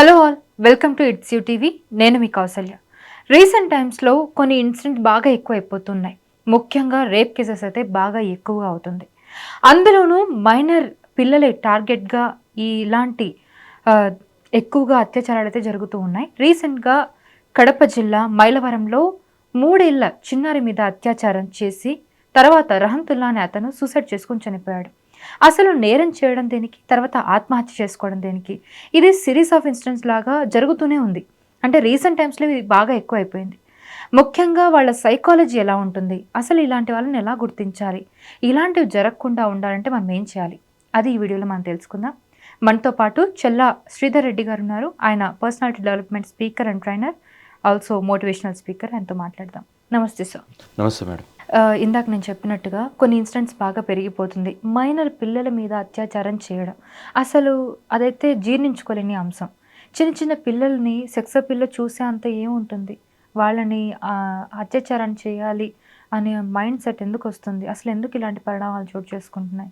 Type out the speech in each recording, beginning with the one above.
Hello all, welcome to it's you TV. నేను మీ Kaushalya. Recent టైమ్స్లో కొన్ని ఇన్సిడెంట్ బాగా ఎక్కువ అయిపోతున్నాయి. ముఖ్యంగా రేప్ కేసెస్ అయితే బాగా ఎక్కువగా అవుతుంది. అందులోనూ మైనర్ పిల్లలే టార్గెట్గా ఇలాంటి ఆ, ఎక్కువగా అత్యాచారాలు అయితే జరుగుతూ ఉన్నాయి. రీసెంట్గా కడప జిల్లా మైలవరంలో 3 ఏళ్ల చిన్నారి మీద అత్యాచారం చేసి తర్వాత రహంతుల్లా అనే అతను సూసైడ్ చేసుకుని చనిపోయాడు. అసలు నేరం చేయడం దేనికి? తర్వాత ఆత్మహత్య చేసుకోవడం దేనికి? ఇది సిరీస్ ఆఫ్ ఇన్సిడెంట్స్ లాగా జరుగుతూనే ఉంది. అంటే రీసెంట్ టైమ్స్‌లో ఇది బాగా ఎక్కువైపోయింది. ముఖ్యంగా వాళ్ళ సైకాలజీ ఎలా ఉంటుంది? అసలు ఇలాంటి వాళ్ళని ఎలా గుర్తించాలి? ఇలాంటివి జరగకుండా ఉండాలంటే మనం ఏం చేయాలి? అది ఈ వీడియోలో మనం తెలుసుకుందాం. మనతో పాటు చెల్లా శ్రీధర్ రెడ్డి గారు ఉన్నారు. ఆయన personality development speaker and trainer, also motivational speaker. ఆయనతో మాట్లాడదాం. నమస్తే సార్. నమస్తే మేడం. ఇందాక నేను చెప్పినట్టుగా కొన్ని ఇన్సిడెంట్స్ బాగా పెరిగిపోతుంది. మైనర్ పిల్లల మీద అత్యాచారం చేయడం. అసలు అదైతే జీర్ణించుకోలేని అంశం. చిన్న చిన్న పిల్లల్ని సెక్స్ అపీల్‌లో చూసే అంత ఏముంటుంది? వాళ్ళని అత్యాచారం చేయాలి అనే మైండ్ సెట్ ఎందుకొస్తుంది? అసలు ఎందుకు ఇలాంటి పరిణామాలు చోటు చేసుకుంటున్నాయి?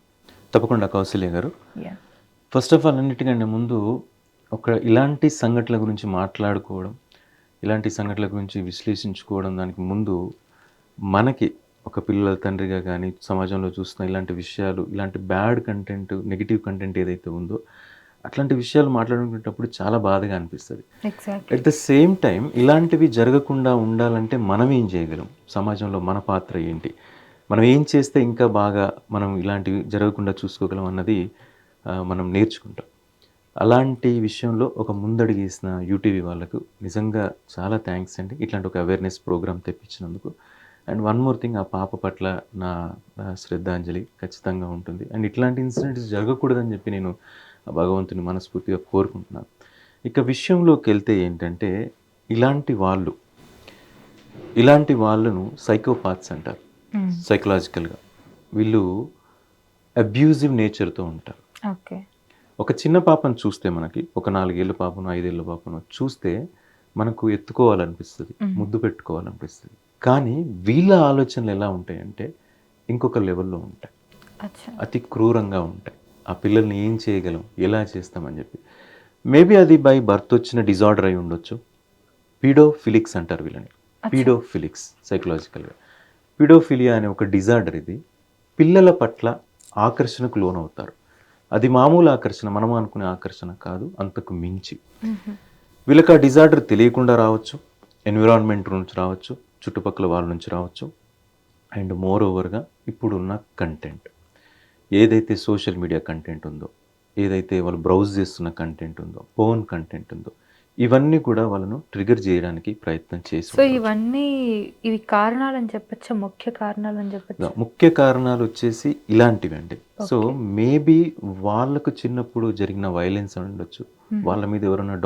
తప్పకుండా కౌసల్య గారు. యాహ్! ఫస్ట్ ఆఫ్ ఆల్ అన్నిటికంటే ముందు ఇలాంటి సంఘటనల గురించి మాట్లాడుకోవడం, ఇలాంటి సంఘటనల గురించి విశ్లేషించుకోవడం దానికి ముందు మనకి ఒక పిల్లల తండ్రిగా కానీ, సమాజంలో చూస్తున్న ఇలాంటి విషయాలు, ఇలాంటి బ్యాడ్ కంటెంట్, నెగెటివ్ కంటెంట్ ఏదైతే ఉందో అట్లాంటి విషయాలు మాట్లాడుకునేటప్పుడు చాలా బాధగా అనిపిస్తది. Exactly. At the same time ఇలాంటివి జరగకుండా ఉండాలంటే మనం ఏం చేయగలం? సమాజంలో మన పాత్ర ఏంటి? మనం ఏం చేస్తే ఇంకా బాగా మనం ఇలాంటివి జరగకుండా చూసుకోగలం అన్నది మనం నేర్చుకుంటాం. అలాంటి విషయంలో ఒక ముందడుగేసిన యూటీవీ వాళ్ళకు నిజంగా చాలా థ్యాంక్స్ అండి. ఇట్లాంటి ఒక అవేర్‌నెస్ ప్రోగ్రామ్ తెప్పించినందుకు. అండ్ వన్ మోర్ థింగ్, ఆ పాప పట్ల నా నా శ్రద్ధాంజలి ఖచ్చితంగా ఉంటుంది. అండ్ ఇట్లాంటి ఇన్సిడెంట్స్ జరగకూడదని చెప్పి నేను ఆ భగవంతుని మనస్ఫూర్తిగా కోరుకుంటున్నాను. ఇక విషయంలోకెళ్తే ఏంటంటే, ఇలాంటి వాళ్ళు ఇలాంటి వాళ్ళను సైకోపాత్స్ అంటారు హ్మ్. సైకలాజికల్‌గా. వీళ్ళు అబ్యూజివ్ నేచర్‌తో ఉంటారు. ఓకే. ఒక చిన్న పాపను చూస్తే మనకి, ఒక 4 ఏళ్ల పాపనో, 5 ఏళ్ల పాపనో చూస్తే మనకు ఎత్తుకోవాలనిపిస్తది. హ్మ్. ముద్దు పెట్టుకోవాలనిపిస్తది. కానీ వీళ్ళ ఆలోచనలు ఎలా ఉంటాయంటే, ఇంకొక లెవెల్‌లో ఉంటాయి. అచ్చా! అతి క్రూరంగా ఉంటాయి. ఆ పిల్లల్ని ఏం చేయగలం? ఎలా చేస్తామని చెప్పి. మేబీ అది బై బర్త్ వచ్చిన డిజార్డర్ అయి ఉండొచ్చు. పీడోఫిలిక్స్ అంటారు వీళ్ళని. అచ్చా! పీడోఫిలిక్స్ సైకలాజికల్‌గా. పీడోఫిలియా అనే ఒక డిజార్డర్ ఇది. పిల్లల పట్ల ఆకర్షణకు లోనవుతారు. అది మామూలు ఆకర్షణ, మనం అనుకునే ఆకర్షణ కాదు, అంతకు మించి. హుహు. వీళ్ళకి ఆ డిజార్డర్ తెలియకుండా రావచ్చు, ఎన్విరాన్మెంట్ నుంచి రావచ్చు, చుట్టుపక్కల వాళ్ళ నుంచి రావచ్చు. అండ్ మోర్ ఓవర్‌గా ఇప్పుడున్న కంటెంట్, ఏదైతే సోషల్ మీడియా కంటెంట్ ఉందో, ఏదైతే వాళ్ళు బ్రౌజ్ చేస్తున్న కంటెంట్ ఉందో, పోర్న్ కంటెంట్ ఉందో, ఇవన్నీ కూడా వాళ్ళను ట్రిగ్గర్ చేయడానికి ప్రయత్నం చేసి సో, ఉండవచ్చు. ఇవి కారణాలని చెప్పచ్చా? ముఖ్య కారణాలని చెప్పచ్చా? ముఖ్య కారణాలు వచ్చేసి ఇలాంటివండి. So, okay. మేబీ వాళ్ళకు చిన్నప్పుడు జరిగిన వయలెన్స్ ఉండొచ్చు. హుహు. వాళ్ళ మీద ఎవరైనా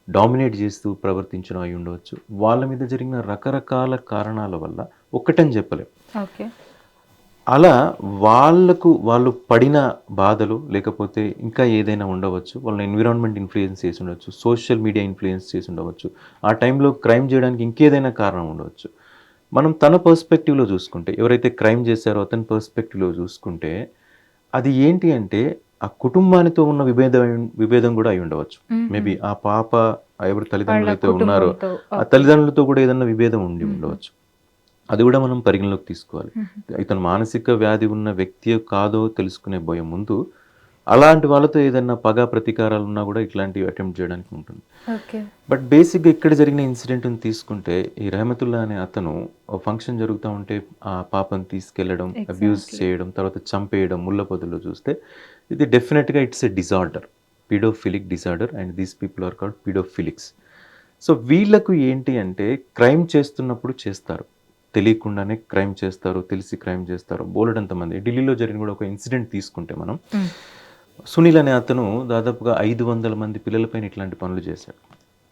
డామినేట్ చేస్తూ ప్రవర్తించడం అయి ఉండవచ్చు. వాళ్ళ మీద జరిగిన రకరకాల కారణాల వల్ల ఒక్కటని చెప్పలేం. ఓకే. అలా వాళ్ళు పడిన బాధలు, లేకపోతే ఇంకా ఏదైనా ఉండవచ్చు. వాళ్ళ ఎన్విరాన్మెంట్ ఇన్‌ఫ్లుయెన్స్ చేసి ఉండొచ్చు. సోషల్ మీడియా ఇన్‌ఫ్లుయెన్స్ చేసి ఉండవచ్చు. ఆ టైంలో క్రైమ్ చేయడానికి ఇంకేదైనా కారణం ఉండవచ్చు. మనం తన పర్స్పెక్టివ్‌లో చూసుకుంటే, ఎవరైతే క్రైమ్ చేశారో అతని పర్స్పెక్టివ్‌లో చూసుకుంటే, అది ఏంటి అంటే, ఆ కుటుంబానితో ఉన్న విభేదం కూడా అయి ఉండవచ్చు. హుహు. మేబీ ఆ పాప ఎవరి వాళ్ళ తల్లిదండ్రులైతే ఉన్నారో, కుటుంబంతో. ఆ ఓకే. తల్లిదండ్రులతో కూడా ఏదన్నా విభేదం ఉండి హుహు. ఉండవచ్చు. అది కూడా మనం పరిగణలోకి తీసుకోవాలి. హుహు. ఇతను మానసిక వ్యాధి ఉన్న వ్యక్తియో కాదో తెలుసుకునే బోయే ముందు, అలాంటి వాళ్ళతో ఏదన్నా పగ, ప్రతీకారాలు ఉన్నా కూడా ఇట్లాంటివి అటెంప్ట్ చేయడానికి ఉంటుంది. ఓకే. బట్ బేసిక్‌గా ఇక్కడ జరిగిన ఇన్సిడెంట్‌ని తీసుకుంటే, ఈ రెహమతుల్లా అనే అతను ఓ ఫంక్షన్ జరుగుతా ఉంటే ఆ పాపను తీసుకెళ్లడం, అబ్యూజ్ ఎగ్జాక్ట్‌లీ. చేయడం, తర్వాత చంపేయడం ముళ్ళ పొదల్లో చూస్తే, ఇది డెఫినిట్‌గా it's a disorder. Paedophilic disorder and these people are called paedophilics. So, వీళ్ళకు ఏంటి అంటే క్రైమ్ చేస్తున్నప్పుడు చేస్తారు. తెలియకుండానే క్రైమ్ చేస్తారు, తెలిసి క్రైమ్ చేస్తారు. బోలెడంతమంది. ఢిల్లీలో జరిగిన కూడా ఒక ఇన్సిడెంట్ తీసుకుంటే మనం, హ్మ్. సునీల్ అనే అతను దాదాపుగా 500 మంది పిల్లలపైన ఇట్లాంటి పనులు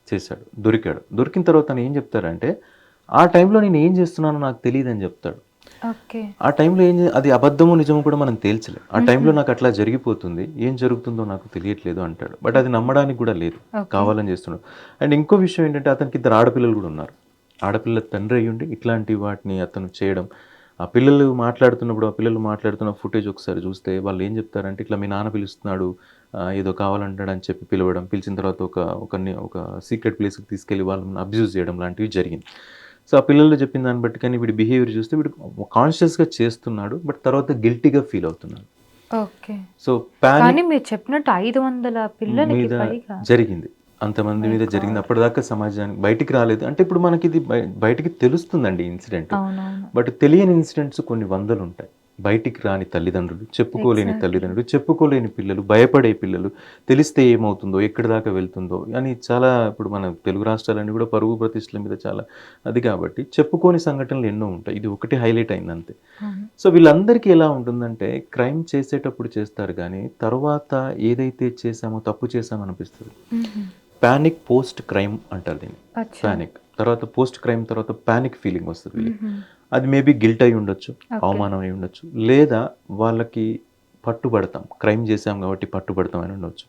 చేశాడు. దొరికాడు. దొరికిన తర్వాత తను ఏం చెప్తారంటే, ఆ టైంలో నేను ఏం చేస్తున్నానో నాకు తెలీదని చెప్తాడు. ఓకే. ఆ టైంలో అది అబద్ధమో, నిజమో కూడా మనం తేల్చలేం. ఆ హుహు. టైంలో నాకు అట్లా జరిగిపోతుంది. ఏం జరుగుతుందో నాకు తెలియట్లేదు అంటాడు. బట్ అది నమ్మడానికి కూడా లేదు. ఓకే. కావాలని చేస్తున్నాడు. అండ్ ఇంకో విషయం ఏంటంటే, అతనికి 2 ఆడపిల్లలు కూడా ఉన్నారు. ఆడపిల్ల తండ్రి అయ్యుండి ఇట్లాంటి వాటిని అతను చేయడం, ఆ పిల్లలు మాట్లాడుతున్నప్పుడు ఆ పిల్లలు మాట్లాడుతున్న ఫుటేజ్ ఒకసారి చూస్తే వాళ్ళు ఏం చెప్తారంటే ఇట్లా మీ నాన్న పిలుస్తున్నాడు, ఏదో కావాలంటాడు అని చెప్పి పిలవడం, పిలిచిన తర్వాత ఒక సీక్రెట్ ప్లేస్కి తీసుకెళ్ళి వాళ్ళని అబ్యూజ్ చేయడం లాంటివి జరిగింది. సో ఆ పిల్లలు చెప్పిన దాన్ని బట్టి కానీ వీడి బిహేవియర్ చూస్తే వీడు కాన్షియస్గా చేస్తున్నాడు, బట్ తర్వాత గిల్టీగా ఫీల్ అవుతున్నాడు. ఓకే. సో ప్యానిక్ కానీ మీరు చెప్పినట్టు 500 పిల్లలకి మీద పైగా. జరిగింది. అంతమంది మై మీద జరిగింది. గాడ్! అప్పటిదాకా సమాజానికి బయటికి రాలేదు. అంటే ఇప్పుడు మనకిది బయటికి తెలుస్తుందండి ఇన్సిడెంట్. అవునవును. బట్ తెలియని ఇన్సిడెంట్స్ కొన్ని వందలుంటాయి. బయటికి రాని తల్లిదండ్రులు, చెప్పుకోలేని ఎగ్జాక్ట్‌లీ. తల్లిదండ్రులు, చెప్పుకోలేని పిల్లలు, భయపడే పిల్లలు, తెలిస్తే ఏమవుతుందో, ఎక్కడి దాకా వెళ్తుందో అని చాలా ఇప్పుడు మన తెలుగు రాష్ట్రాలన్నీ కూడా పరువు ప్రతిష్టల మీద చాలా అది కాబట్టి చెప్పుకోని సంఘటనలు ఎన్నో ఉంటాయి. ఇది ఒకటి హైలైట్ అయిందంతే. అవును. సో వీళ్ళందరికీ ఎలా ఉంటుందంటే క్రైమ్ చేసేటప్పుడు చేస్తారు గానీ, తర్వాత ఏదైతే చేశామో తప్పు చేశామో అనిపిస్తది. హుహు. పానిక్ పోస్ట్ క్రైమ్ అంటారు దీన్ని. అచ్చా! పానిక్. తర్వాత పోస్ట్ క్రైమ్ తర్వాత పానిక్ ఫీలింగ్ వస్తది వీళ్ళకి. హుహు. అది మేబీ గిల్ట్ అయి ఉండొచ్చు, ఓకే. అవమానం అయి ఉండొచ్చు. లేదా వాళ్ళకి పట్టుబడతాం. క్రైమ్ చేశాం కాబట్టి పట్టుబడతాం అని ఉండొచ్చు.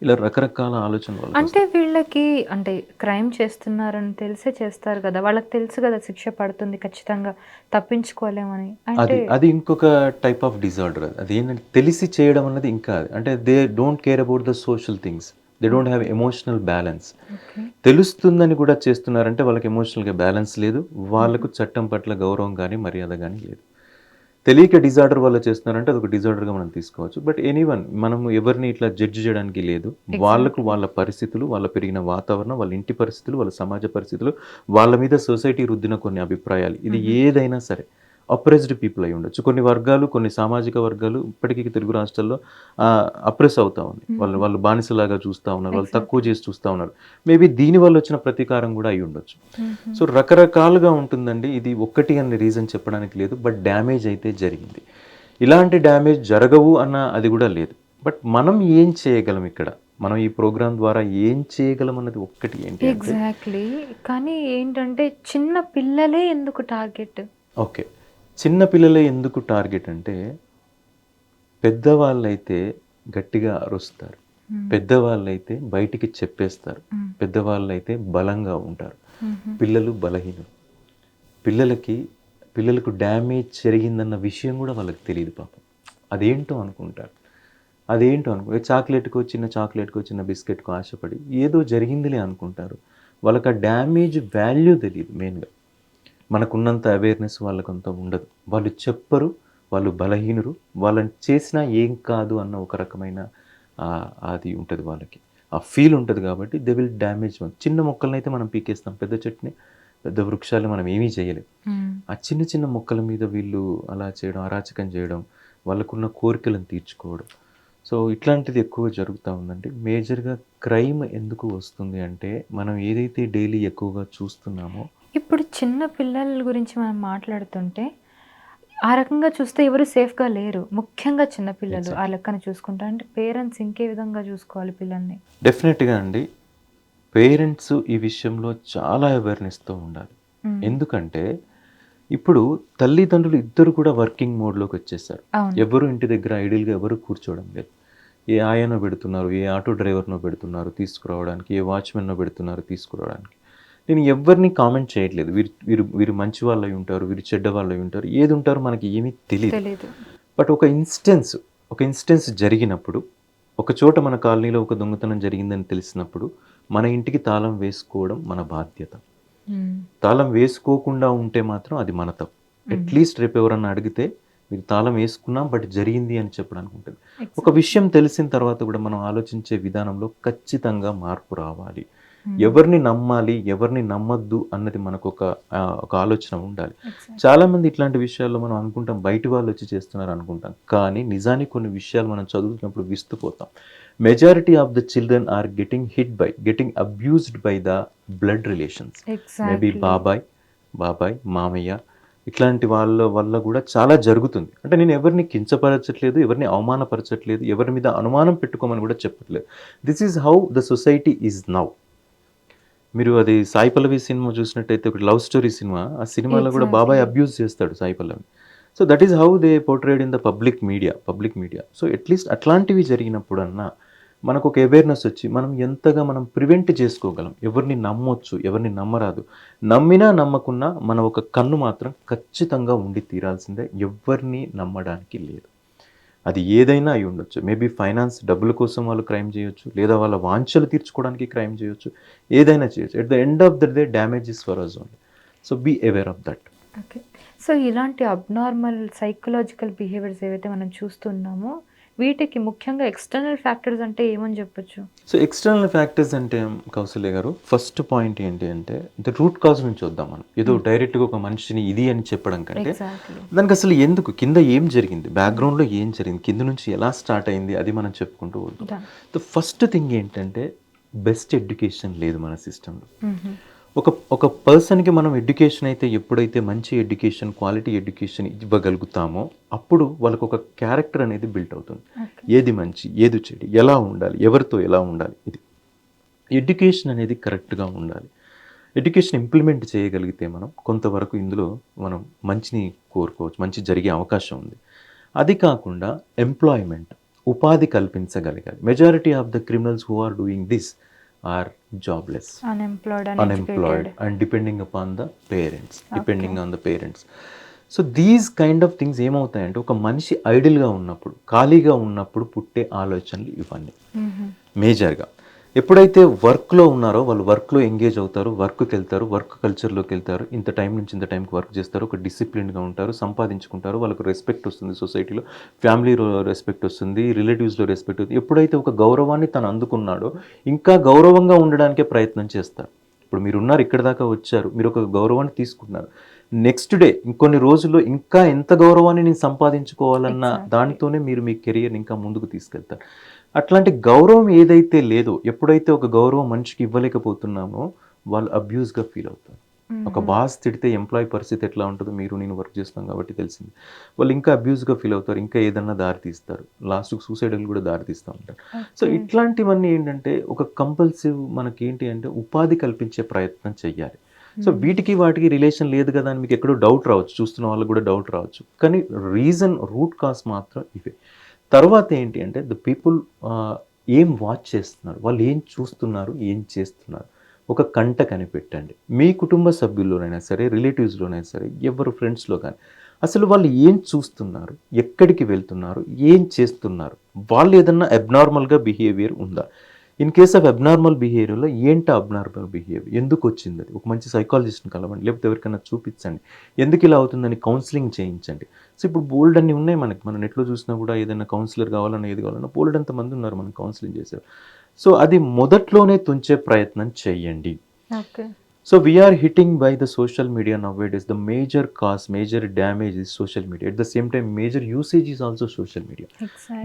ఇలా రకరకాల ఆలోచనలు అంటే వాళ్ళకొస్తాయి. వీళ్ళకి అంటే క్రైమ్ చేస్తున్నారని తెలిసే చేస్తారు గదా! వాళ్ళకి తెలుసు గదా! శిక్ష పడుతుంది ఖచ్చితంగా తప్పించుకోలేమని. అంటే అది ఇంకొక టైప్ ఆఫ్ డిజార్డర్ అది. అదేంటంటే తెలిసి చేయడం అన్నది ఇంకా అది. అంటే they don't care about the social things. They don't have emotional balance. Okay. తెలుస్తుందని కూడా చేస్తున్నారంటే వాళ్ళకి ఎమోషనల్‌గా బ్యాలెన్స్ లేదు. హుహు. వాళ్ళకు చట్టం పట్ల గౌరవం గాని, మర్యాద గాని లేదు. తెలియక డిజార్డర్ వల్ల చేస్తున్నారంటే అదొక డిజార్డర్‌గా మనం తీసుకోవచ్చు. బట్ ఎనీవన్ మనము ఎవరిని ఇట్లా జడ్జ్ చేయడానికి లేదు. వాళ్ళకు ఎగ్జాక్ట్‌లీ. వాళ్ళ పరిస్థితులు, వాళ్ళ పెరిగిన వాతావరణం, వాళ్ళ ఇంటి పరిస్థితులు, వాళ్ళ సమాజ పరిస్థితులు, వాళ్ళ మీద సొసైటీ రుద్దిన కొన్ని అభిప్రాయాలు. ఇది హుహు. ఏదైనా సరే. అప్రెస్డ్ పీపుల్ అయి ఉండొచ్చు. కొన్ని వర్గాలు, కొన్ని సామాజిక వర్గాలు ఇప్పటికీ తెలుగు రాష్ట్రాల్లో అప్రెస్ అవుతా ఉన్నాయి. వాళ్ళు హుహు. వాళ్ళు బానిసలాగా చూస్తా ఉన్నారు. వాళ్ళు తక్కువ ఎగ్జాక్ట్‌లీ. చేసి చూస్తా ఉన్నారు. మేబీ దీనివల్ల వచ్చిన ప్రతీకారం కూడా అయి ఉండొచ్చు. హుహు. సో రకరకాలుగా ఉంటుందండి. ఇది ఒక్కటి అనే రీజన్ చెప్పడానికి లేదు. బట్ డ్యామేజ్ అయితే జరిగింది. ఇలాంటి డ్యామేజ్ జరగవు అన్న అది కూడా లేదు. బట్ మనం ఏం చేయగలం ఇక్కడ? మనం ఈ ప్రోగ్రామ్ ద్వారా ఏం చేయగలం అన్నది ఒక్కటి ఏంటి అంటే ఎగ్జాక్ట్‌లీ. కానీ ఏంటంటే చిన్న పిల్లలే ఎందుకు టార్గెట్? ఓకే. చిన్న పిల్లలే ఎందుకు టార్గెట్ అంటే పెద్దవాళ్ళైతే గట్టిగా అరుస్తారు. హ్మ్. పెద్దవాళ్ళైతే బయటికి చెప్పేస్తారు. హ్మ్. పెద్దవాళ్ళైతే బలంగా ఉంటారు. హుహు. పిల్లలు బలహీనులు. పిల్లలకు డ్యామేజ్ జరిగిందన్న విషయం కూడా వాళ్ళకి తెలీదు పాపం. అదేంటో అనుకుంటారు. చిన్న చాక్లెట్‌కో, చిన్న బిస్కెట్‌కో ఆశపడి ఏదో జరిగిందిలే అనుకుంటారు. వాళ్ళకి ఆ డ్యామేజ్ వాల్యూ తెలీదు మెయిన్‌గా. మనకున్నంత అవేర్‌నెస్ వాళ్ళకంత ఉండదు. వాళ్ళు చెప్పరు. వాళ్ళు బలహీనులు. వాళ్ళని చేసినా ఏం కాదు అన్న ఒక రకమైన అది ఉంటది వాళ్ళకి. ఆ ఫీల్ ఉంటది కాబట్టి దే విల్ డ్యామేజ్ వన్. చిన్న మొక్కలనైతే మనం పీకేస్తాం. పెద్ద చెట్టుని, పెద్ద వృక్షాల్ని మనం ఏమీ చేయలేం. హ్మ్. ఆ చిన్న చిన్న మొక్కల మీద వీళ్ళు అలా చేయడం, అరాచకం చేయడం, వాళ్ళకున్న కోరికలను తీర్చుకోవడం. సో ఇట్లాంటిది ఎక్కువగా జరుగుతా ఉందండి. మేజర్‌గా క్రైమ్ ఎందుకు వస్తుంది అంటే మనం ఏదైతే డైలీ ఎక్కువగా చూస్తున్నామో ఇప్పుడు చిన్న పిల్లల గురించి మనం మాట్లాడుతుంటే, ఆ రకంగా చూస్తే ఎవరు సేఫ్‌గా లేరు. ముఖ్యంగా చిన్న పిల్లలు ఆ ఎగ్జాక్ట్‌లీ. లెక్కన చూసుకుంటే. అంటే పేరెంట్స్ ఇంకే విధంగా చూసుకోవాలి పిల్లల్ని? డెఫినెట్‌గా అండి. పేరెంట్స్ ఈ విషయంలో చాలా అవేర్‌నెస్‌తో ఉండాలి. హ్మ్. ఎందుకంటే, ఇప్పుడు తల్లిదండ్రులు ఇద్దరు కూడా వర్కింగ్ మోడ్‌లోకొచ్చేసారు. అవును. ఎవరు ఇంటి దగ్గర ఐడిల్‌గా ఎవరు కూర్చోవడం లేదు. ఏ ఆయానో పెడుతున్నారు, ఏ ఆటో డ్రైవర్‌నో పెడుతున్నారు తీసుకురావడానికి, ఏ వాచ్‌మెన్‌నో పెడుతున్నారు తీసుకురావడానికి. నేను ఎవ్వరిని కామెంట్ చేయట్లేదు. వీరు వీరు వీరు మంచి వాళ్ళై ఉంటారు, వీరు చెడ్డ వాళ్ళై ఉంటారు. ఏది ఉంటారో మనకి ఏమీ తెలీదు. తెలీదు. బట్ ఒక ఇన్స్టెన్స్ జరిగినప్పుడు, ఒక చోట మన కాలనీలో ఒక దొంగతనం జరిగిందని తెలిసినప్పుడు, మన ఇంటికి తాళం వేసుకోవడం మన బాధ్యత. హ్మ్. తాళం వేసుకోకుండా ఉంటే మాత్రం అది మన తప్పు. హ్మ్. అట్‌లీస్ట్ రేపు ఎవరన్నా అడిగితే, "మీకు తాళం వేసుకున్నాం బట్ జరిగింది" అని చెప్పడానికి ఉంటుంది. ఒక ఎగ్జాక్ట్‌లీ. విషయం తెలిసిన తర్వాత కూడా మనం ఆలోచించే విధానంలో ఖచ్చితంగా మార్పు రావాలి. హ్మ్. ఎవరిని నమ్మాలి, ఎవరిని నమ్మొద్దు అన్నది మనకొక ఒక ఆలోచన ఉండాలి. ఎగ్జాక్ట్‌లీ. చాలామంది ఇట్లాంటి విషయాల్లో మనం అనుకుంటాం బయటి వాళ్ళొచ్చి చేస్తున్నారు అనుకుంటాం. కానీ నిజానికి కొన్ని విషయాలు మనం చదువుతున్నప్పుడు విస్తుపోతాం. Majority of the children are getting abused by the blood relations. Maybe exactly. బాబాయ్, మామయ్య ఇట్లాంటి వాళ్ళ వల్ల కూడా చాలా జరుగుతుంది. అంటే నేను ఎవరిని కించపరచట్లేదు, ఎవరిని అవమానపరచట్లేదు, ఎవరి మీద అనుమానం పెట్టుకోమని కూడా చెప్పట్లేదు. This is how the society is now. మీరు అది 'సాయి పల్లవి' సినిమా చూసినట్టయితే ఒకటి లవ్ స్టోరీ సినిమా. ఆ సినిమాలో కూడా బాబాయ్ ఎగ్జాక్ట్‌లీ. అబ్యూజ్ చేస్తాడు సాయి పల్లవిని. So that is how they portrayed in the public media. So at least అట్లాంటివి జరిగినప్పుడన్నా మనకు ఒక అవేర్నెస్ వచ్చి మనం ఎంతగా మనం ప్రివెంట్ చేసుకోగలం, ఎవరిని నమ్మొచ్చు, ఎవరిని నమ్మరాదు, నమ్మినా నమ్మకున్నా మన ఒక కన్ను మాత్రం ఖచ్చితంగా ఉండి తీరాల్సిందే, ఎవరిని నమ్మడానికి లేదు. అది ఏదైనా అయి ఉండొచ్చు. మేబీ ఫైనాన్స్ డబ్బుల కోసం వాళ్ళు క్రైమ్ చేయొచ్చు, లేదా వాళ్ళ వాంఛలు తీర్చుకోవడానికి క్రైమ్ చేయొచ్చు, ఏదైనా చేయొచ్చు. At the end of the day damage is for us only. So be aware of that. Okay. So ఇలాంటి అబ్నార్మల్ సైకలాజికల్ బిహేవియర్స్ ఏవైతే మనం చూస్తున్నామో వీటికి ముఖ్యంగా ఎక్స్టర్నల్ ఫ్యాక్టర్స్ అంటే ఏమని చెప్పొచ్చు? సో ఎక్స్టర్నల్ ఫ్యాక్టర్స్ అంటే కౌసల్య గారు, ఫస్ట్ పాయింట్ ఏంటి అంటే రూట్ కాజ్ నుంచి వద్దాం. మనం ఏదో డైరెక్ట్గా ఒక మనిషిని ఇది అని చెప్పడం కంటే ఎగ్జాక్ట్లీ. దానికి అసలు ఎందుకు, కింద ఏం జరిగింది, బ్యాక్గ్రౌండ్లో ఏం జరిగింది, కింద నుంచి ఎలా స్టార్ట్ అయింది, అది మనం చెప్పుకుంటూ వద్దాం. ద ఫస్ట్ థింగ్ ఏంటంటే బెస్ట్ ఎడ్యుకేషన్ లేదు మన సిస్టంలో. ఒక పర్సన్కి మనం ఎడ్యుకేషన్ అయితే ఎప్పుడైతే మంచి ఎడ్యుకేషన్, క్వాలిటీ ఎడ్యుకేషన్ ఇవ్వగలుగుతామో అప్పుడు వాళ్ళకు ఒక క్యారెక్టర్ అనేది బిల్ట్ అవుతుంది. ఏది మంచి, ఏది చెడు, ఎలా ఉండాలి, ఎవరితో ఎలా ఉండాలి, ఇది ఎడ్యుకేషన్ అనేది కరెక్ట్గా ఉండాలి. ఎడ్యుకేషన్ ఇంప్లిమెంట్ చేయగలిగితే మనం కొంతవరకు ఇందులో మనం మంచిని కోరుకోవచ్చు, మంచి జరిగే అవకాశం ఉంది. అది కాకుండా ఎంప్లాయ్మెంట్, ఉపాధి కల్పించగలగాలి. Majority of the criminals who are doing this are jobless, unemployed and depending upon the parents. So these kind of things ఏమవుతాయంటే ఒక మనిషి ఐడిల్గా ఉన్నప్పుడు, ఖాళీగా ఉన్నప్పుడు పుట్టే ఆలోచనలు ఇవన్నీ మేజర్గా. ఎప్పుడైతే వర్క్లో ఉన్నారో వాళ్ళు వర్క్లో ఎంగేజ్ అవుతారు, వర్క్కి వెళ్తారు, వర్క్ కల్చర్లోకి వెళ్తారు, ఇంత టైం నుంచి ఇంత టైంకి వర్క్ చేస్తారు, ఒక డిసిప్లిన్గా ఉంటారు, సంపాదించుకుంటారు, వాళ్ళకు రెస్పెక్ట్ వస్తుంది సొసైటీలో, ఫ్యామిలీలో రెస్పెక్ట్ వస్తుంది, రిలేటివ్స్లో రెస్పెక్ట్ వస్తుంది. ఎప్పుడైతే ఒక గౌరవాన్ని తను అందుకున్నాడో ఇంకా గౌరవంగా ఉండడానికే ప్రయత్నం చేస్తారు. ఇప్పుడు మీరు ఉన్నారు, ఇక్కడ దాకా వచ్చారు, మీరు ఒక గౌరవాన్ని తీసుకుంటున్నారు, నెక్స్ట్ డే ఇంకొన్ని రోజుల్లో ఇంకా ఎంత గౌరవాన్ని నేను సంపాదించుకోవాలన్న దానితోనే మీరు మీ కెరియర్ని ఇంకా ముందుకు తీసుకెళ్తారు. అట్లాంటి గౌరవం ఏదైతే లేదో, ఎప్పుడైతే ఒక గౌరవం మనిషికి ఇవ్వలేకపోతున్నామో వాళ్ళు అబ్యూస్గా ఫీల్ అవుతారు. ఒక బాస్ తిడితే ఎంప్లాయీ పరిస్థితి ఎట్లా ఉంటుందో మీరు నేను వర్క్ చేస్తాం కాబట్టి తెలిసింది. వాళ్ళు ఇంకా అబ్యూస్గా ఫీల్ అవుతారు, ఇంకా ఏదన్నా దారి తీస్తారు, లాస్ట్కి సూసైడ్లు కూడా దారి తీస్తూ ఉంటారు. సో ఇట్లాంటివన్నీ ఏంటంటే ఒక కంపల్సివ్ మనకి ఏంటి అంటే ఉపాధి కల్పించే ప్రయత్నం చెయ్యాలి. సో వీటికి వాటికి రిలేషన్ లేదు కదా అని మీకు ఎక్కడో డౌట్ రావచ్చు, చూస్తున్న వాళ్ళకి కూడా డౌట్ రావచ్చు, కానీ రూట్ కాజ్ మాత్రం ఇవే. తర్వాత ఏంటి అంటే ద పీపుల్ ఏం వాచ్ చేస్తున్నారు, వాళ్ళు ఏం చూస్తున్నారు, ఏం చేస్తున్నారు, ఒక కంట కనిపెట్టండి. మీ కుటుంబ సభ్యుల్లోనైనా సరే, రిలేటివ్స్లోనైనా సరే, ఎవరు ఫ్రెండ్స్లో కానీ అసలు వాళ్ళు ఏం చూస్తున్నారు, ఎక్కడికి వెళ్తున్నారు, ఏం చేస్తున్నారు, వాళ్ళు ఏదన్నా అబ్నార్మల్గా బిహేవియర్ ఉందా. ఇన్ కేస్ ఆఫ్ అబ్నార్మల్ బిహేవియర్లో ఏంటి అబ్నార్మల్ బిహేవియర్, ఎందుకు వచ్చింది, అది ఒక మంచి సైకాలజిస్ట్ని కలవండి, లేకపోతే ఎవరికైనా చూపించండి, ఎందుకు ఇలా అవుతుందని కౌన్సిలింగ్ చేయించండి. సో ఇప్పుడు బోల్డ్ అన్నీ ఉన్నాయి మనకి, మన నెట్లో చూసినా కూడా ఏదైనా కౌన్సిలర్ కావాలన్నా ఏది కావాలన్నా బోల్డ్ అంతమంది ఉన్నారు మనం కౌన్సిలింగ్ చేశారు. సో అది మొదట్లోనే తుంచే ప్రయత్నం చేయండి. Okay. So we are hitting by the social media nowadays. The major cause, major damage is social media. At the same time, major usage is also social media.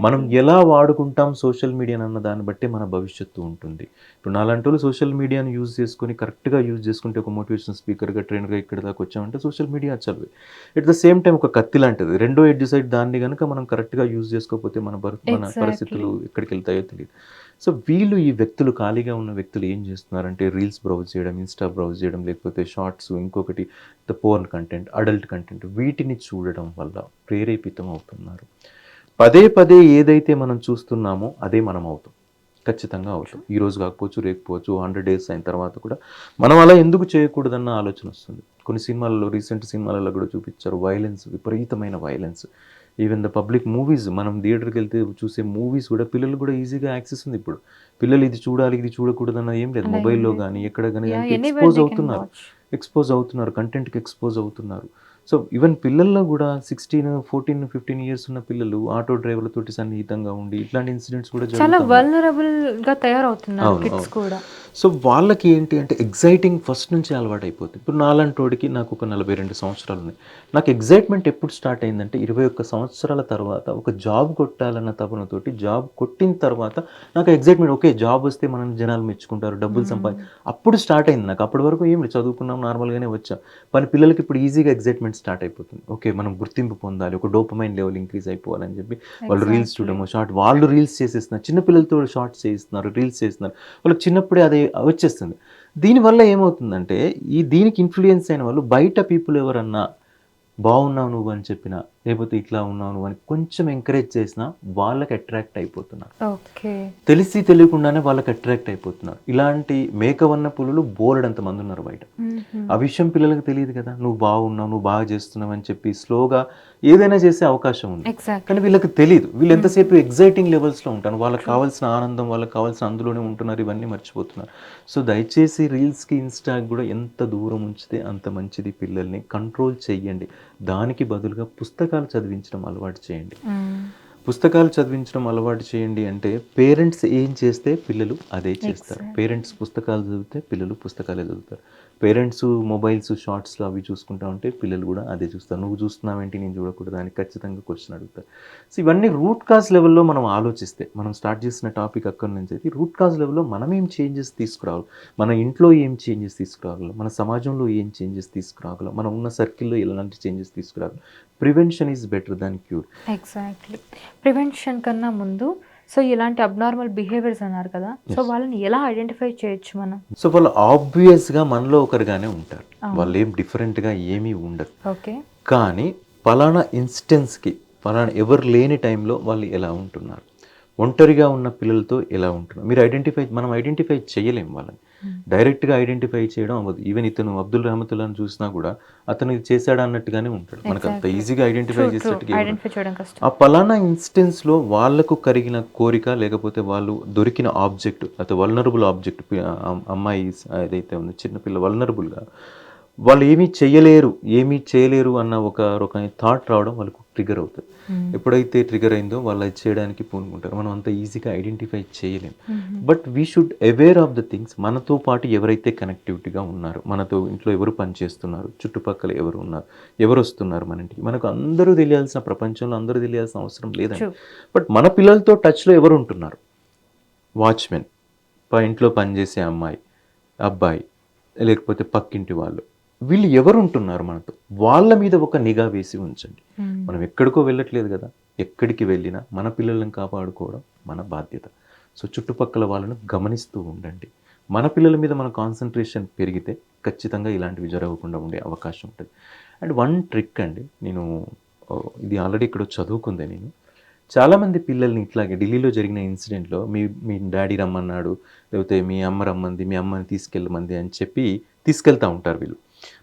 మనం ఎలా వాడుకుంటాం సోషల్ మీడియాని అన్న దాన్ని బట్టి మన భవిష్యత్తు ఉంటుంది. ఇప్పుడు నాలాంటి వాళ్ళు సోషల్ మీడియాని యూజ్ చేసుకుని కరెక్ట్గా యూజ్ చేసుకుంటే ఒక మోటివేషన్ స్పీకర్గా, ట్రైనర్గా ఇక్కడ దాకా వచ్చామంటే సోషల్ మీడియా చదివి. ఎట్ ద సేమ్ టైం ఒక కత్తి లాంటిది, రెండో ఎడ్జ్ సైడ్ దాన్ని కనుక మనం కరెక్ట్గా యూజ్ చేసుకోకపోతే మన పరిస్థితులు ఎక్కడికి వెళ్తాయో తెలియదు. సో వీళ్ళు ఈ వ్యక్తులు, ఖాళీగా ఉన్న వ్యక్తులు ఏం చేస్తున్నారంటే రీల్స్ బ్రౌజ్ చేయడం, ఇన్స్టా బ్రౌజ్ చేయడం, లేకపోతే షార్ట్స్, ఇంకొకటి the porn content, adult content, వీటిని చూడడం వల్ల ప్రేరేపితం అవుతున్నారు. పదే పదే ఏదైతే మనం చూస్తున్నామో అదే మనం అవుతాం, ఖచ్చితంగా అవుతాం. ఈరోజు కాకపోవచ్చు, రేకపోవచ్చు, 100 days అయిన తర్వాత కూడా మనం అలా ఎందుకు చేయకూడదన్న ఆలోచన వస్తుంది. కొన్ని సినిమాలలో, రీసెంట్ సినిమాలలో కూడా చూపించారు వైలెన్స్, విపరీతమైన violence. Even the public movies, మనం థియేటర్కి వెళ్తే చూసే మూవీస్ కూడా పిల్లలు కూడా ఈజీగా యాక్సెస్ ఉంది. ఇప్పుడు పిల్లలు ఇది చూడాలి, ఇది చూడకూడదు అన్నది ఏం లేదు. మొబైల్లో కానీ ఎక్కడ కానీ ఎక్స్పోజ్ అవుతున్నారు, కంటెంట్కి ఎక్స్పోజ్ అవుతున్నారు. సో ఈవెన్ పిల్లల్లో కూడా 16, 14, 15 years ఉన్న పిల్లలు ఆటో డ్రైవర్లతోటి సన్నిహితంగా ఉండి ఇట్లాంటి ఇన్సిడెంట్స్ కూడా చాలా వల్నరబుల్గా తయారవుతున్నారు కిడ్స్ కూడా. సో వాళ్ళకి ఏంటి అంటే ఎగ్జైటింగ్ ఫస్ట్ నుంచి అలవాటు అయిపోతుంది. ఇప్పుడు నాలాంటోడికి, నాకు ఒక 42 సంవత్సరాలు ఉన్నాయి, నాకు ఎగ్జైట్మెంట్ ఎప్పుడు స్టార్ట్ అయిందంటే 21 సంవత్సరాల తర్వాత ఒక జాబ్ కొట్టాలన్న తపనతోటి, జాబ్ కొట్టిన తర్వాత నాకు ఎగ్జైట్మెంట్, ఓకే జాబ్ వస్తే మనం జనాలు మెచ్చుకుంటారు, డబ్బులు అప్పుడు స్టార్ట్ అయింది నాకు. అప్పటి వరకు ఏం లేదు, చదువుకున్నాం, నార్మల్గానే వచ్చాం. మన పిల్లలకి ఇప్పుడు ఈజీగా ఎగ్జైట్మెంట్ స్టార్ట్ అయిపోతుంది. ఓకే మనం గుర్తింపు పొందాలి, ఒక డోపమైన్ లెవెల్ ఇంక్రీజ్ అయిపోవాలని చెప్పి వాళ్ళు రీల్స్ చూడము, వాళ్ళు రీల్స్ చేసేస్తున్నారు, చిన్నపిల్లలతో షార్ట్స్ చేయిస్తున్నారు, రీల్స్ చేస్తున్నారు, వాళ్ళకి చిన్నప్పుడే అది వచ్చేస్తుంది. దీనివల్ల ఏమవుతుందంటే దీనికి ఇన్ఫ్లుయెన్స్ అయిన వాళ్ళు బయట పీపుల్ ఎవరన్నా బాగున్నావు నువ్వు అని చెప్పినా, లేకపోతే ఇట్లా ఉన్నావు నువ్వు అని కొంచెం ఎంకరేజ్ చేసినా వాళ్ళకి అట్రాక్ట్ అయిపోతున్నారు. ఓకే. తెలిసి తెలియకుండానే వాళ్ళకి అట్రాక్ట్ అయిపోతున్నారు. ఇలాంటి మేకవన్న పులులు బోలెడంత మంది ఉన్నారు బయట. ఆ విషయం పిల్లలకు తెలియదు కదా, నువ్వు బాగున్నావు, నువ్వు బాగా చేస్తున్నావు అని చెప్పి స్లోగా ఏదైనా చేసే అవకాశం ఉంది. ఎగ్జాక్ట్. కానీ వీళ్ళకి తెలియదు. వీళ్ళు ఎంతసేపు ఎగ్జైటింగ్ లెవెల్స్లో ఉంటారు, వాళ్ళకి కావాల్సిన ఆనందం, వాళ్ళకి కావాల్సిన అందులోనే ఉంటున్నారు, ఇవన్నీ మర్చిపోతున్నారు. సో దయచేసి రీల్స్కి ఇన్స్టాకి కూడా ఎంత దూరం ఉంచితే అంత మంచిది. పిల్లల్ని కంట్రోల్ చెయ్యండి. దానికి బదులుగా పుస్తకాలు చదివించడం అలవాటు చేయండి. పుస్తకాలు చదివించడం అలవాటు చేయండి అంటే పేరెంట్స్ ఏం చేస్తే పిల్లలు అదే చేస్తారు. పేరెంట్స్ పుస్తకాలు చదివితే పిల్లలు పుస్తకాలే చదువుతారు. పేరెంట్స్ మొబైల్స్ షార్ట్స్లో అవి చూసుకుంటా ఉంటే పిల్లలు కూడా అదే చూస్తారు. నువ్వు చూస్తున్నావేంటి, నేను చూడకూడదు అని ఖచ్చితంగా క్వశ్చన్ అడుగుతారు. సో ఇవన్నీ రూట్ కాజ్ లెవెల్లో మనం ఆలోచిస్తే, మనం స్టార్ట్ చేసిన టాపిక్ అక్కడి నుంచి అయితే రూట్ కాజ్ లెవెల్లో మనం ఏం చేంజెస్ తీసుకురావాలి, మన ఇంట్లో ఏం చేంజెస్ తీసుకురాగలం, మన సమాజంలో ఏం చేంజెస్ తీసుకురాగలం, మనం ఉన్న సర్కిల్లో ఎలాంటి చేంజెస్ తీసుకురాగలం. Prevention is better than cure. Exactly. Prevention కన్నా ముందు సో ఇలాంటి అబ్నార్మల్ బిహేవియర్స్ అన్నారు కదా, సో వాళ్ళని ఎలా ఐడెంటిఫై చేయొచ్చు మనం? సో వాళ్ళు ఆబ్వియస్గా మనలో ఒకరుగానే ఉంటారు, వాళ్ళు ఏం డిఫరెంట్గా ఏమీ ఉండదు. ఓకే. కానీ పలానా ఇన్స్టెన్స్కి పలానా ఎవరు లేని టైంలో వాళ్ళు ఎలా ఉంటున్నారు, ఒంటరిగా ఉన్న పిల్లలతో ఎలా ఉంటున్నారు మనం ఐడెంటిఫై చేయలేం వాళ్ళని. డైరెక్ట్గా ఐడెంటిఫై చేయడం అవ్వదు. ఈవెన్ ఇతను అబ్దుల్ రహమతుల్లాని చూసినా కూడా అతను ఇది చేశాడా అన్నట్టుగానే ఉంటాడు. మనకు అంత ఈజీగా ఐడెంటిఫై చేసేట్టుగా ఆ పలానా ఇన్స్టెన్స్లో వాళ్ళకు కరిగిన కోరిక, లేకపోతే వాళ్ళు దొరికిన ఆబ్జెక్ట్, లేకపోతే వల్నరబుల్ ఆబ్జెక్ట్, అమ్మాయి ఏదైతే ఉందో చిన్నపిల్ల వల్నరబుల్గా వాళ్ళు ఏమీ చేయలేరు అన్న ఒక థాట్ రావడం వాళ్ళకు ట్రిగర్ అవుతుంది. ఎప్పుడైతే ట్రిగర్ అయిందో వాళ్ళు అది చేయడానికి పూనుకుంటారు. మనం అంత ఈజీగా ఐడెంటిఫై చేయలేం. But we should aware of the things. మనతో పాటు ఎవరైతే కనెక్టివిటీగా ఉన్నారు, మనతో ఇంట్లో ఎవరు పనిచేస్తున్నారు, చుట్టుపక్కల ఎవరు ఉన్నారు, ఎవరు వస్తున్నారు మన ఇంటికి, మనకు అందరూ తెలియాల్సిన, ప్రపంచంలో అందరూ తెలియాల్సిన అవసరం లేదండి. బట్ మన పిల్లలతో టచ్లో ఎవరు ఉంటున్నారు, వాచ్మెన్, ఇంట్లో పనిచేసే అమ్మాయి, అబ్బాయి, లేకపోతే పక్కింటి వాళ్ళు, వీళ్ళు ఎవరు ఉంటున్నారు మనతో, వాళ్ళ మీద ఒక నిఘా వేసి ఉంచండి. మనం ఎక్కడికో వెళ్ళట్లేదు కదా, ఎక్కడికి వెళ్ళినా మన పిల్లలను కాపాడుకోవడం మన బాధ్యత. సో చుట్టుపక్కల వాళ్ళను గమనిస్తూ ఉండండి. మన పిల్లల మీద మన కాన్సన్ట్రేషన్ పెరిగితే ఖచ్చితంగా ఇలాంటివి జరగకుండా ఉండే అవకాశం ఉంటుంది. అండ్ వన్ ట్రిక్ అండి, నేను ఇది ఆల్రెడీ ఇక్కడ చదువుకుందే, నేను చాలామంది పిల్లల్ని ఇట్లాగే ఢిల్లీలో జరిగిన ఇన్సిడెంట్లో మీ డాడీ రమ్మన్నాడు, లేకపోతే మీ అమ్మ రమ్మంది, మీ అమ్మని తీసుకెళ్ళమంది అని చెప్పి తీసుకెళ్తూ ఉంటారు వీళ్ళు.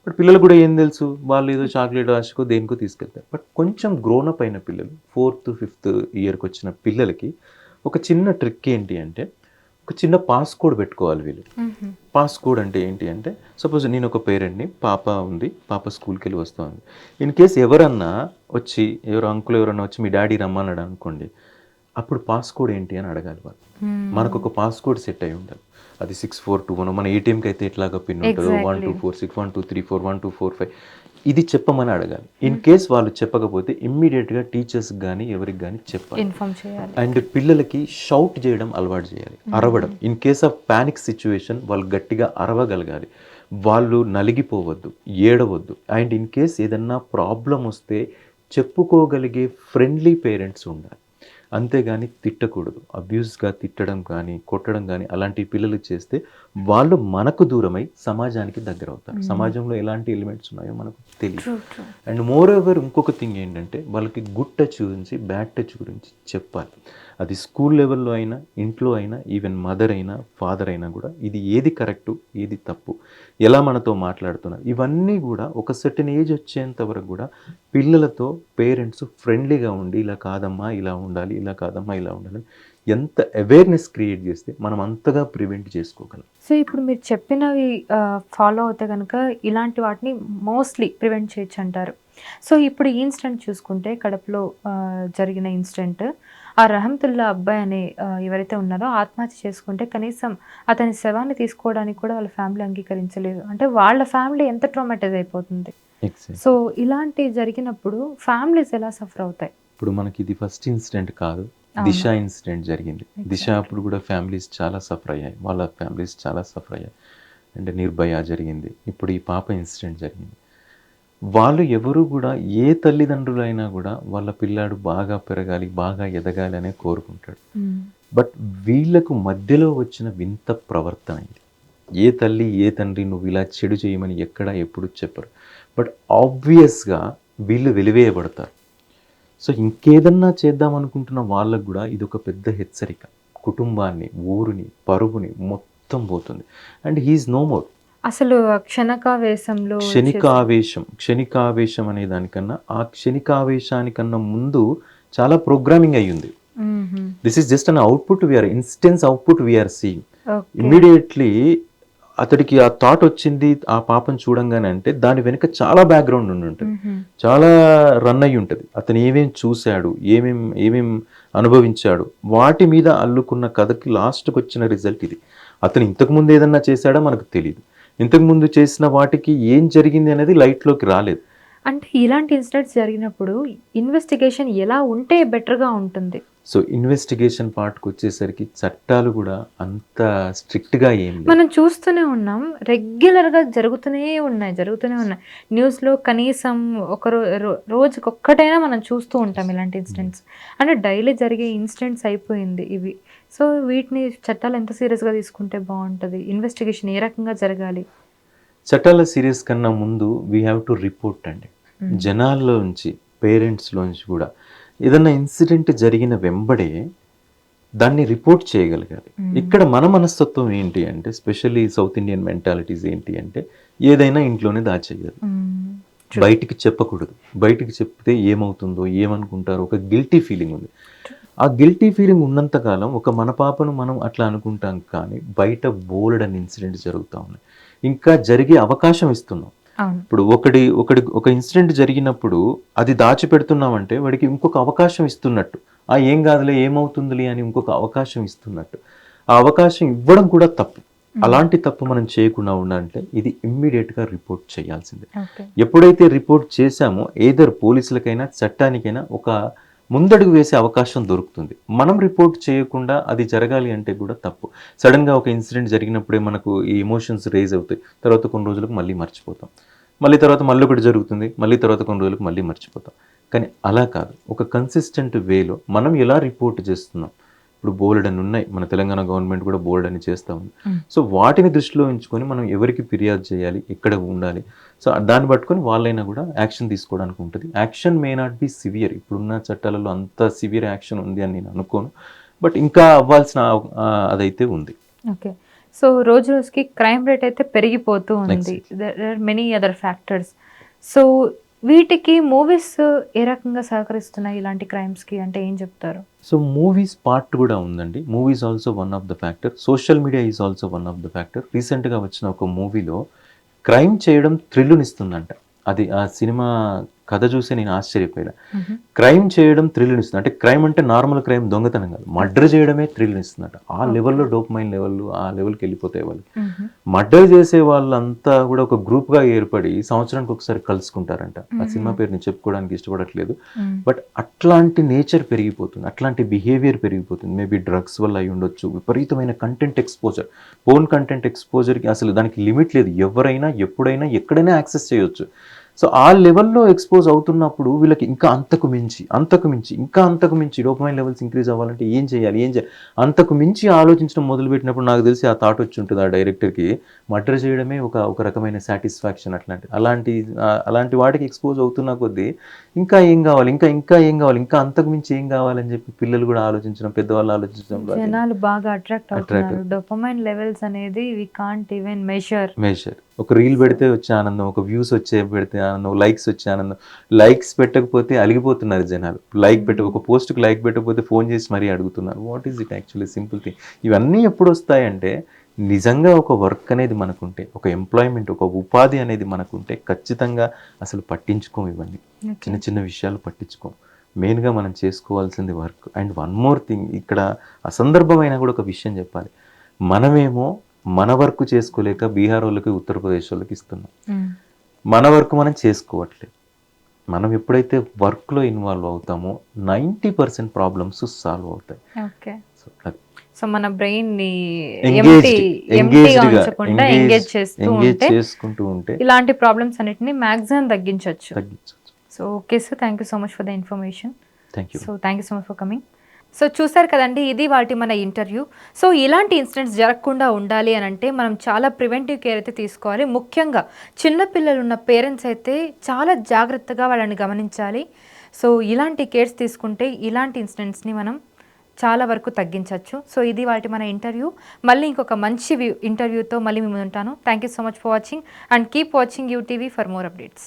బట్ పిల్లలు కూడా ఏం తెలుసు, వాళ్ళు ఏదో చాక్లెట్ ఆశకో దేనికో తీసుకెళ్తారు. బట్ కొంచెం గ్రోనప్ అయిన పిల్లలు, 4th 5th ఇయర్కి వచ్చిన పిల్లలకి ఒక చిన్న ట్రిక్ ఏంటి అంటే, ఒక చిన్న పాస్ కోడ్ పెట్టుకోవాలి వీళ్ళు. పాస్ కోడ్ అంటే ఏంటి అంటే, సపోజ్ నేను ఒక పేరెంట్ని, పాప ఉంది, పాప స్కూల్కి వెళ్ళి వస్తుంది. ఇన్ కేస్ ఎవరన్నా వచ్చి, అంకుల్ ఎవరన్నా వచ్చి మీ డాడీ రమ్మన్నాడు అనుకోండి, అప్పుడు పాస్ కోడ్ ఏంటి అని అడగాలి వాళ్ళు. మనకు ఒక పాస్ కోడ్ సెట్ అయి ఉండాలి. అది 6421, మన ఏటీఎంకి అయితే ఎట్లాగా పిన్ ఉంటుందో 1246 1234 1245, ఇది చెప్పమని అడగాలి. ఇన్ కేస్ వాళ్ళు చెప్పకపోతే ఇమ్మీడియట్గా టీచర్స్కి కానీ ఎవరికి కానీ చెప్పాలి, ఇన్ఫార్మ్ చేయాలి. అండ్ పిల్లలకి షౌట్ చేయడం అలవాటు చేయాలి, అరవడం. In case of panic situation వాళ్ళు గట్టిగా అరవగలగాలి, వాళ్ళు నలిగిపోవద్దు, ఏడవద్దు. అండ్ ఇన్ కేస్ ఏదన్నా ప్రాబ్లం వస్తే చెప్పుకోగలిగే ఫ్రెండ్లీ పేరెంట్స్ ఉండాలి, అంతేగాని తిట్టకూడదు. అబ్యూస్గా తిట్టడం కానీ కొట్టడం కానీ అలాంటి పిల్లలు చేస్తే వాళ్ళు మనకు దూరమై సమాజానికి దగ్గర అవుతారు. సమాజంలో ఎలాంటి ఎలిమెంట్స్ ఉన్నాయో మనకు తెలియదు. అండ్ మోర్ ఓవర్ ఇంకొక థింగ్ ఏంటంటే, వాళ్ళకి గుడ్ టచ్ గురించి, బ్యాడ్ టచ్ గురించి చెప్పాలి. అది స్కూల్ లెవెల్లో అయినా, ఇంట్లో అయినా, ఈవెన్ మదర్ అయినా, ఫాదర్ అయినా కూడా ఇది ఏది కరెక్టు, ఏది తప్పు, ఎలా మనతో మాట్లాడుతున్నారు, ఇవన్నీ కూడా ఒక సర్టెన్ ఏజ్ వచ్చేంత వరకు కూడా పిల్లలతో పేరెంట్స్ ఫ్రెండ్లీగా ఉండి, ఇలా కాదమ్మా ఇలా ఉండాలి, ఇలా కాదమ్మా ఇలా ఉండాలి, ఎంత అవేర్నెస్ క్రియేట్ చేస్తే మనం అంతగా ప్రివెంట్ చేసుకోగలం. సో ఇప్పుడు మీరు చెప్పినవి ఫాలో అవుతే కనుక ఇలాంటి వాటిని మోస్ట్లీ ప్రివెంట్ చేయొచ్చు అంటారు. సో ఇప్పుడు ఈ ఇన్సిడెంట్ చూసుకుంటే, కడపలో జరిగిన ఇన్సిడెంట్, ఆ రహమతుల్లా అబ్బాయి అనే ఎవరైతే ఉన్నారో ఆత్మహత్య చేసుకుంటే కనీసం అతని శవాన్ని తీసుకోవడానికి కూడా వాళ్ళ ఫ్యామిలీ అంగీకరించలేదు. అంటే వాళ్ళ ఫ్యామిలీ ఎంత ట్రామాటైజ్ అయిపోతుంది. సో ఇలాంటి జరిగినప్పుడు ఫ్యామిలీస్ ఎలా సఫర్ అవుతాయి? ఇప్పుడు మనకి ఇది ఫస్ట్ ఇన్సిడెంట్ కాదు, దిశ ఇన్సిడెంట్ జరిగింది. దిశ అప్పుడు కూడా ఫ్యామిలీస్ చాలా సఫర్ అయ్యాయి, వాళ్ళ ఫ్యామిలీస్ చాలా సఫర్ అయ్యాయి. అండ్ నిర్భయ జరిగింది, ఇప్పుడు ఈ పాప ఇన్సిడెంట్ జరిగింది. వాళ్ళు ఎవరు కూడా, ఏ తల్లిదండ్రులైనా కూడా వాళ్ళ పిల్లాడు బాగా పెరగాలి, బాగా ఎదగాలి అనే కోరుకుంటాడు. బట్ వీళ్ళకు మధ్యలో వచ్చిన వింత ప్రవర్తన ఇది. ఏ తల్లి ఏ తండ్రి నువ్వు ఇలా చెడు చేయమని ఎక్కడా ఎప్పుడు చెప్పరు. బట్ ఆబ్వియస్గా వీళ్ళు వెలివేయబడతారు. సో ఇంకేదన్నా చేద్దాం అనుకుంటున్న వాళ్ళకు కూడా ఇది ఒక పెద్ద హెచ్చరిక. కుటుంబాన్ని, ఊరిని, పరువుని మొత్తం పోతుంది. And he's no more. అసలు క్షణికావేశంలో క్షణికావేశం అనే దానికన్నా ఆ క్షణికావేశానికన్నా ముందు చాలా ప్రోగ్రామింగ్ అయ్యింది. This is just an output we are instance output we are seeing. Immediately అతడికి ఆ థాట్ వచ్చింది ఆ పాపను చూడంగానే అంటే దాని వెనుక చాలా బ్యాక్గ్రౌండ్ ఉండి ఉంటుంది, చాలా రన్ అయ్యి ఉంటుంది. అతను ఏమేం చూశాడు, ఏమేం అనుభవించాడు, వాటి మీద అల్లుకున్న కథకి లాస్ట్కి వచ్చిన రిజల్ట్ ఇది. అతను ఇంతకుముందు ఏదన్నా చేశాడో మనకు తెలియదు, ఇంతకుముందు చేసిన వాటికి ఏం జరిగింది అనేది లైట్లోకి రాలేదు. అంటే ఇలాంటి ఇన్సిడెంట్స్ జరిగినప్పుడు ఇన్వెస్టిగేషన్ ఎలా ఉంటే బెటర్గా ఉంటుంది? సో ఇన్వెస్టిగేషన్ పార్ట్కి వచ్చేసరికి చట్టాలు కూడా అంత స్ట్రిక్ట్గా ఏం లేదు. మనం చూస్తూనే ఉన్నాం, రెగ్యులర్గా జరుగుతూనే ఉన్నాయి. న్యూస్లో కనీసం రోజుకి ఒక్కటైనా మనం చూస్తూ ఉంటాం ఇలాంటి ఇన్సిడెంట్స్. అంటే డైలీ జరిగే ఇన్సిడెంట్స్ అయిపోయింది ఇవి. సో వీటిని చట్టాలు ఎంత సీరియస్గా తీసుకుంటే బాగుంటుంది? ఇన్వెస్టిగేషన్ ఏ రకంగా జరగాలి? చట్టాల సీరియస్ కన్నా ముందు వీ హ్యావ్ టు రిపోర్ట్ అండి. జనాల్లోంచి, పేరెంట్స్లోంచి కూడా ఏదన్నా ఇన్సిడెంట్ జరిగిన వెంబడే దాన్ని రిపోర్ట్ చేయగలగాలి. ఇక్కడ మన మనస్తత్వం ఏంటి అంటే, స్పెషల్లీ సౌత్ ఇండియన్ మెంటాలిటీస్ ఏంటి అంటే, ఏదైనా ఇంట్లోనే దాచేయాలి, బయటికి చెప్పకూడదు. బయటికి చెప్తే ఏమవుతుందో, ఏమనుకుంటారో ఒక గిల్టీ ఫీలింగ్ ఉంది. ఆ గిల్టీ ఫీలింగ్ ఉన్నంతకాలం ఒక మన పాపను మనం అట్లా అనుకుంటాం, కానీ బయట బోల్డ్ అని ఇన్సిడెంట్స్ జరుగుతూ ఉన్నాయి, ఇంకా జరిగే అవకాశం ఇస్తున్నాం. ఇప్పుడు ఒక ఇన్సిడెంట్ జరిగినప్పుడు అది దాచిపెడుతున్నామంటే వాడికి ఇంకొక అవకాశం ఇస్తున్నట్టు, ఏం కాదులే ఏమవుతుందిలే అని ఇంకొక అవకాశం ఇస్తున్నట్టు. ఆ అవకాశం ఇవ్వడం కూడా తప్పు. అలాంటి తప్పు మనం చేయకుండా ఉండాలంటే ఇది ఇమ్మీడియట్గా రిపోర్ట్ చేయాల్సిందే. ఎప్పుడైతే రిపోర్ట్ చేశామో ఏదర్ పోలీసులకైనా చట్టానికైనా ఒక ముందడుగు వేసే అవకాశం దొరుకుతుంది. మనం రిపోర్ట్ చేయకుండా అది జరగాలి అంటే కూడా తప్పు. సడన్గా ఒక ఇన్సిడెంట్ జరిగినప్పుడే మనకు ఈ ఎమోషన్స్ రేజ్ అవుతాయి, తర్వాత కొన్ని రోజులకు మళ్ళీ మర్చిపోతాం, మళ్ళీ ఒకటి జరుగుతుంది, తర్వాత కొన్ని రోజులకు మళ్ళీ మర్చిపోతాం. కానీ అలా కాదు, ఒక కన్సిస్టెంట్ వేలో మనం ఎలా రిపోర్ట్ చేస్తున్నాం. ఇప్పుడు బోల్డ్ అని ఉన్నాయి, మన తెలంగాణ గవర్నమెంట్ కూడా బోల్డ్ అని చేస్తూ ఉంది. సో వాటిని దృష్టిలో ఉంచుకొని మనం ఎవరికి ఫిర్యాదు చేయాలి, ఎక్కడ ఉండాలి, సో దాన్ని పట్టుకొని వాళ్ళైనా కూడా యాక్షన్ తీసుకోవడానికి ఉంటుంది. Action may not be severe, ఇప్పుడున్న చట్టాలలో అంత సివియర్ యాక్షన్ ఉంది అని నేను అనుకోను, బట్ ఇంకా అవ్వాల్సిన అదైతే ఉంది. ఓకే, సో రోజు రోజుకి క్రైమ్ రేట్ అయితే పెరిగిపోతూ ఉంది. There are many other factors. So వీటికి మూవీస్ ఏ రకంగా సహకరిస్తున్నాయి ఇలాంటి క్రైమ్స్కి అంటే ఏం చెప్తారు? సో మూవీస్ పార్ట్ కూడా ఉందండి. Movies also one of the factor. Social media is also one of the factor. రీసెంట్గా వచ్చిన ఒక మూవీలో క్రైమ్ చేయడం థ్రిల్లునిస్తుందంట. అది ఆ సినిమా కథ చూసి నేను ఆశ్చర్యపోయా. క్రైమ్ చేయడం థ్రిల్లునిస్తుంది అంటే, క్రైమ్ అంటే నార్మల్ క్రైమ్ దొంగతనం కాదు, మర్డర్ చేయడమే థ్రిల్లునిస్తుందట. ఆ లెవెల్లో డోపమైన్ లెవెల్ ఆ లెవెల్కి వెళ్ళిపోతాయి వాళ్ళు. మర్డర్ చేసే వాళ్ళంతా కూడా ఒక గ్రూప్గా ఏర్పడి సంవత్సరానికి ఒకసారి కలుసుకుంటారంట. ఆ సినిమా పేరు నేను చెప్పుకోవడానికి ఇష్టపడట్లేదు, బట్ అట్లాంటి నేచర్ పెరిగిపోతుంది, అట్లాంటి బిహేవియర్ పెరిగిపోతుంది. మేబీ డ్రగ్స్ వల్ల అయి ఉండొచ్చు, విపరీతమైన కంటెంట్ ఎక్స్పోజర్, ఫోన్ కంటెంట్ ఎక్స్పోజర్కి అసలు దానికి లిమిట్ లేదు, ఎవరైనా ఎప్పుడైనా ఎక్కడైనా యాక్సెస్ చేయొచ్చు. సో ఆ లెవెల్లో ఎక్స్పోజ్ అవుతున్నప్పుడు వీళ్ళకి ఇంకా అంతకు మించి డోపమైన్ లెవెల్స్ ఇంక్రీజ్ అవ్వాలంటే ఏం చేయాలి, అంతకు మించి ఆలోచించడం మొదలుపెట్టినప్పుడు నాకు తెలిసి ఆ థాట్ వచ్చి ఉంటుంది ఆ డైరెక్టర్కి, మర్డర్ చేయడమే ఒక రకమైన సాటిస్ఫాక్షన్. అలాంటి వాటికి ఎక్స్పోజ్ అవుతున్న కొద్దీ ఇంకా ఏం కావాలి, ఇంకా అంతకు మించి ఏం కావాలని చెప్పి పిల్లలు కూడా ఆలోచించడం, పెద్దవాళ్ళు ఆలోచించడం, జనాలు బాగా అట్రాక్ట్ అవుతున్నారు. డోపమైన్ లెవెల్స్ అనేది వి కాంట్ ఈవెన్ మెజర్. ఒక రీల్ పెడితే వచ్చే ఆనందం, ఒక వ్యూస్ పెడితే ఆనందం, లైక్స్ వచ్చే ఆనందం. లైక్స్ పెట్టకపోతే అలిగిపోతున్నారు జనాలు. ఒక పోస్ట్కి లైక్ పెట్టకపోతే ఫోన్ చేసి మరీ అడుగుతున్నారు. What is it actually? Simple thing. ఇవన్నీ ఎప్పుడు వస్తాయంటే, నిజంగా ఒక వర్క్ అనేది మనకుంటే, ఒక ఎంప్లాయ్మెంట్, ఒక ఉపాధి అనేది మనకుంటే ఖచ్చితంగా అసలు పట్టించుకోం, ఇవన్నీ చిన్న విషయాలు పట్టించుకోం. మెయిన్గా మనం చేసుకోవాల్సింది work. And one more thing, ఇక్కడ అసందర్భమైన కూడా ఒక విషయం చెప్పాలి. మనమేమో మన వర్క్ చేసుకోలేక బీహార్ వాళ్ళకి, ఉత్తరప్రదేశ్ వాళ్ళకి ఇస్తున్నాం. మన వర్క్ మనం చేసుకోవట్లేదు. మనం ఎప్పుడైతే వర్క్లో ఇన్వాల్వ్ అవుతామో 90% ప్రాబ్లమ్స్ సాల్వ్ అవుతాయి. సో మన బ్రెయిన్ ని ఎంగేజ్ చేసుకుంటూ ఉంటే ఇలాంటి ప్రాబ్లమ్స్ అన్నిటిని మాక్సిమం తగ్గించవచ్చు. So okay sir, thank you so much for the information. Thank you. So thank you so much for coming. So చూసారు కదండి, ఇది వాటి మన ఇంటర్వ్యూ. సో ఇలాంటి ఇన్సిడెంట్స్ జరగకుండా ఉండాలి అని అంటే మనం చాలా ప్రివెంటివ్ కేర్ అయితే తీసుకోవాలి. ముఖ్యంగా చిన్న పిల్లలు ఉన్న పేరెంట్స్ అయితే చాలా జాగ్రత్తగా వాళ్ళని గమనించాలి. సో ఇలాంటి కేర్స్ తీసుకుంటే ఇలాంటి ఇన్సిడెంట్స్ని మనం చాలా వరకు తగ్గించవచ్చు. సో ఇది వాటి మన ఇంటర్వ్యూ. మళ్ళీ ఇంకొక మంచి ఇంటర్వ్యూతో మళ్ళీ మీ ముందు ఉంటాను. Thank you so much for watching and keep watching UTV for more updates.